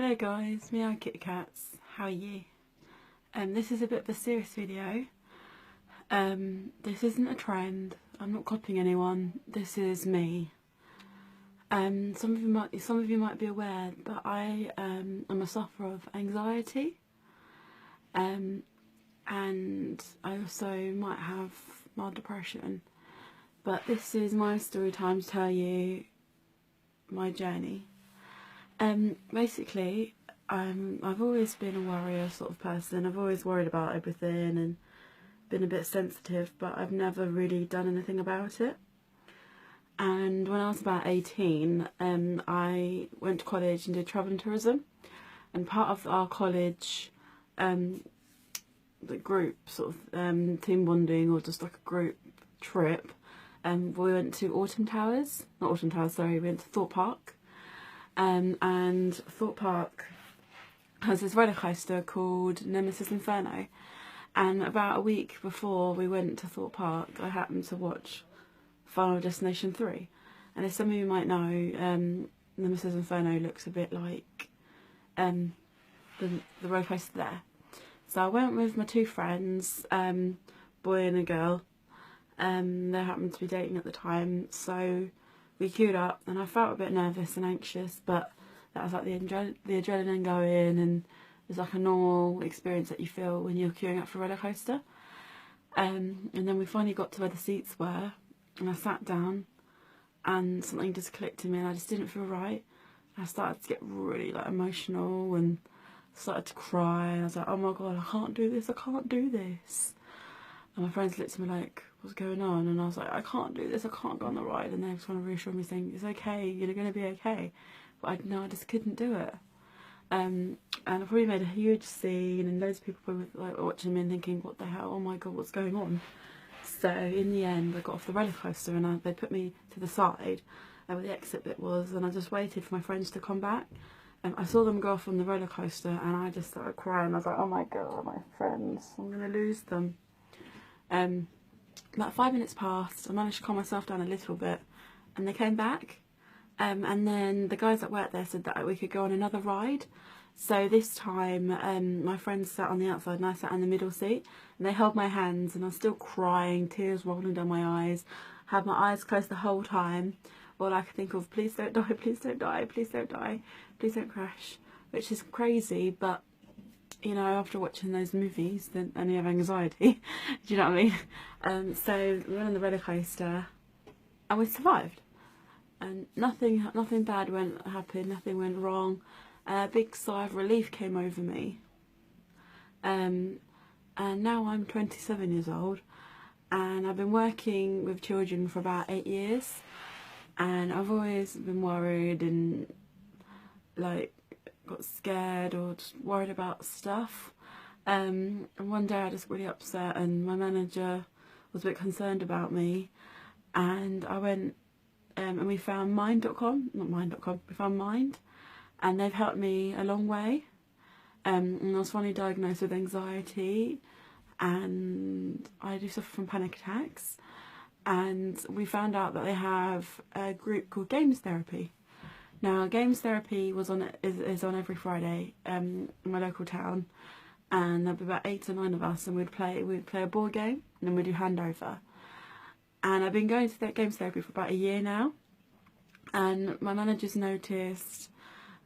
Hello guys, Meow Kitcats, how are you? This is a bit of a serious video. This isn't a trend, I'm not copying anyone, this is me. Some of you might be aware that I am a sufferer of anxiety, and I also might have mild depression. But this is my story time to tell you my journey. Basically, I've always been a worrier sort of person. I've always worried about everything and been a bit sensitive, but I've never really done anything about it. And when I was about 18, I went to college and did travel and tourism. And part of our college, the group sort of team bonding or just like a group trip, we went to we went to Thorpe Park. And Thorpe Park has this roller coaster called Nemesis Inferno, and about a week before we went to Thorpe Park I happened to watch Final Destination 3, and as some of you might know, Nemesis Inferno looks a bit like the roller coaster there. So I went with my two friends, boy and a girl. They happened to be dating at the time, so we queued up and I felt a bit nervous and anxious, but that was like the adrenaline going, and it's like a normal experience that you feel when you're queuing up for a roller coaster. And then we finally got to where the seats were, and I sat down and something just clicked in me and I just didn't feel right. I started to get really like emotional and started to cry, and I was like, oh my god, I can't do this, I can't do this. And my friends looked at me like, what's going on? And I was like, I can't do this, I can't go on the ride. And they were trying to reassure me, saying, it's okay, you're going to be okay. But I just couldn't do it. And I probably made a huge scene, and loads of people probably like watching me and thinking, what the hell, oh my god, what's going on? So in the end, I got off the roller coaster and they put me to the side where the exit bit was, and I just waited for my friends to come back. I saw them go off on the roller coaster and I just started crying. I was like, oh my god, my friends, I'm going to lose them. About 5 minutes passed, I managed to calm myself down a little bit, and they came back, and then the guys that worked there said that we could go on another ride. So this time my friends sat on the outside and I sat in the middle seat, and they held my hands, and I was still crying, tears rolling down my eyes, had my eyes closed the whole time. All I could think of, please don't die, please don't die, please don't die, please don't crash, which is crazy, but you know, after watching those movies, then only have anxiety. Do you know what I mean? So we went on the roller coaster, and we survived. And nothing bad happened. Nothing went wrong. A big sigh of relief came over me. And now I'm 27 years old, and I've been working with children for about 8 years. And I've always been worried and like got scared or just worried about stuff, and one day I just really upset, and my manager was a bit concerned about me, and I went and we found we found Mind, and they've helped me a long way. And I was finally diagnosed with anxiety, and I do suffer from panic attacks, and we found out that they have a group called Games Therapy. Now, Games Therapy is on every Friday in my local town, and there'll be about 8 to 9 of us, and we'd play a board game, and then we'd do handover. And I've been going to that Games Therapy for about a year now, and my manager's noticed,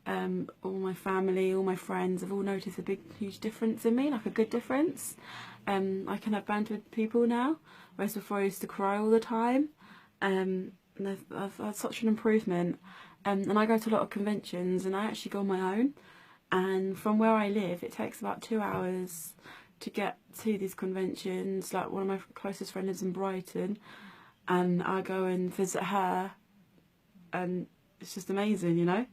all my family, all my friends have all noticed a huge difference in me, like a good difference. I can have banter with people now, whereas before I used to cry all the time. And I've had such an improvement. And I go to a lot of conventions, and I actually go on my own, and from where I live it takes about 2 hours to get to these conventions. Like, one of my closest friends lives in Brighton, and I go and visit her, and it's just amazing, you know.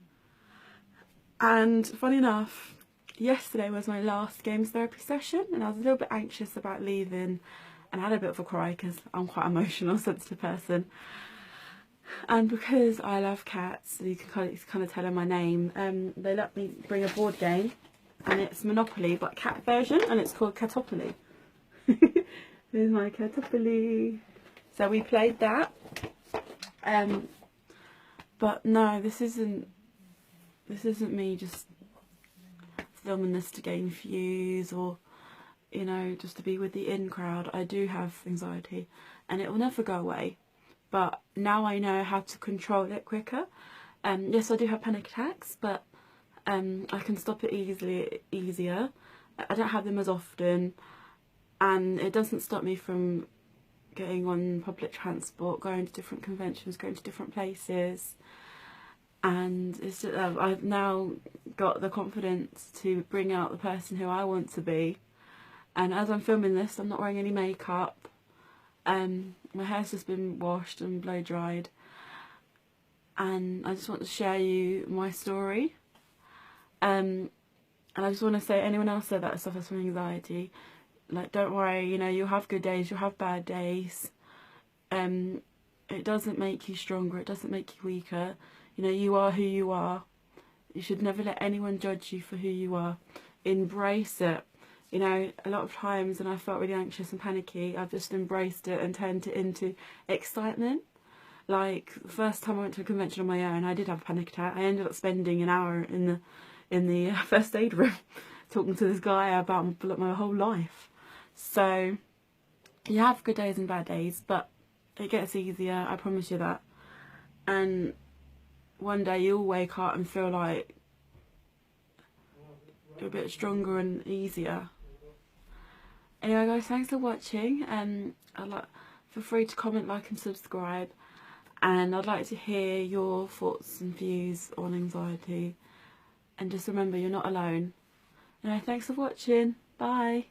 And funny enough, yesterday was my last Games Therapy session, and I was a little bit anxious about leaving, and I had a bit of a cry because I'm quite an emotional, sensitive person. And because I love cats, you can kind of tell in my name, they let me bring a board game, and it's Monopoly but cat version, and it's called Cat-opoly. Here's my cat-opoly. So we played that, but no, this isn't me just filming this to gain views or, you know, just to be with the in crowd. I do have anxiety and it will never go away, but now I know how to control it quicker. Yes, I do have panic attacks, but I can stop it easier. I don't have them as often, and it doesn't stop me from getting on public transport, going to different conventions, going to different places. And it's just, I've now got the confidence to bring out the person who I want to be. And as I'm filming this, I'm not wearing any makeup. My hair's just been washed and blow dried. And I just want to share you my story. And I just want to say, anyone else there that suffers from anxiety, like, don't worry, you know, you'll have good days, you'll have bad days. It doesn't make you stronger, it doesn't make you weaker. You know, you are who you are. You should never let anyone judge you for who you are. Embrace it. You know, a lot of times when I felt really anxious and panicky, I've just embraced it and turned it into excitement. Like, the first time I went to a convention on my own, I did have a panic attack. I ended up spending an hour in the first aid room talking to this guy about my whole life. So, you have good days and bad days, but it gets easier, I promise you that. And one day you'll wake up and feel like you're a bit stronger and easier. Anyway guys, thanks for watching. Feel free to comment, like and subscribe. And I'd like to hear your thoughts and views on anxiety. And just remember, you're not alone. Anyway, thanks for watching. Bye.